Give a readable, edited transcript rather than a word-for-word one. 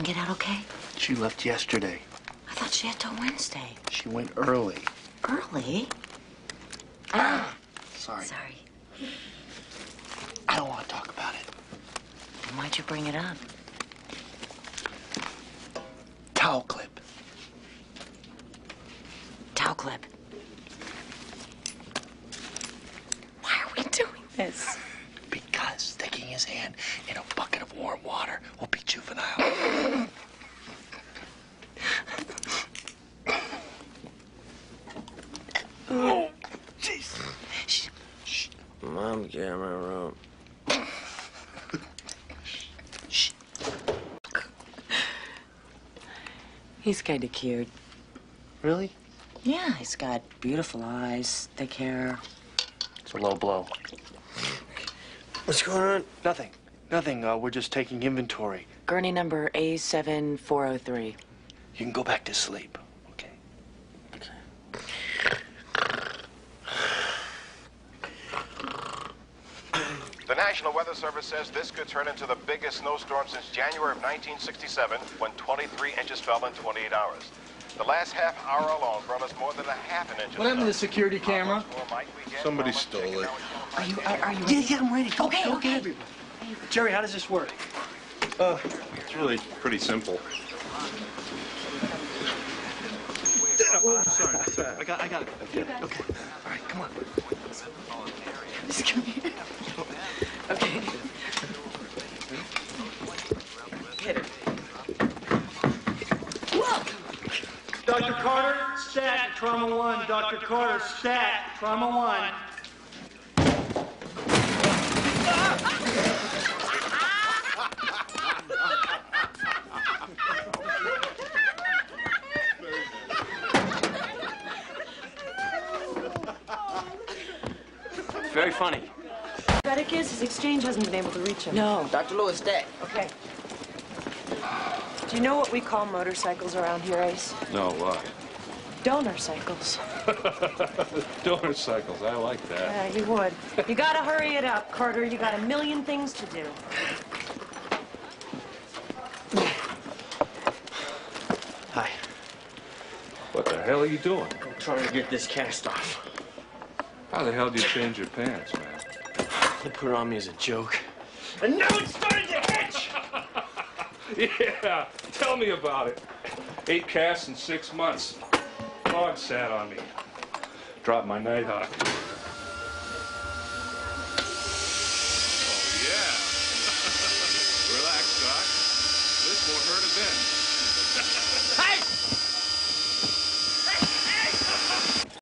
get out okay? She left yesterday. I thought she had till Wednesday. She went early. Early? Ah. Sorry. Sorry. I don't want to talk about it. Why'd you bring it up? Towel clip. Towel clip. Why are we doing this? Because sticking his hand in a bucket of warm water will be juvenile. Oh, jeez. Shh. Mom, get in my room. Shh. He's kind of cute. Really? Yeah, he's got beautiful eyes, thick hair. It's a low blow. What's going on? Nothing. Nothing. We're just taking inventory. Gurney number A7403. You can go back to sleep, okay? The National Weather Service says this could turn into the biggest snowstorm since January of 1967, when 23 inches fell in 28 hours. The last half hour alone brought us more than a half an inch. What happened to the security camera? Somebody stole it. Are you ready? Yeah, I'm ready. Go, Okay, go okay. get everybody. Jerry, how does this work? It's really pretty simple. Oh, sorry. I got it. Okay. All right, come on. Just come here. Okay. Hit it. Dr. Carter, stat, trauma 1. Dr. Carter, stat, trauma 1. Very funny. Pathetic is his exchange hasn't been able to reach him. No. Dr. Lewis, stay. Okay. Do you know what we call motorcycles around here, Ace? No, what? Donor cycles. Donor cycles, I like that. Yeah, you would. You gotta hurry it up, Carter. You got a million things to do. Hi. What the hell are you doing? I'm trying to get this cast off. How the hell do you change your pants, man? They put it on me as a joke. And now it's starting to hitch! Yeah, tell me about it. 8 casts in 6 months. Dog sat on me. Dropped my Nighthawk.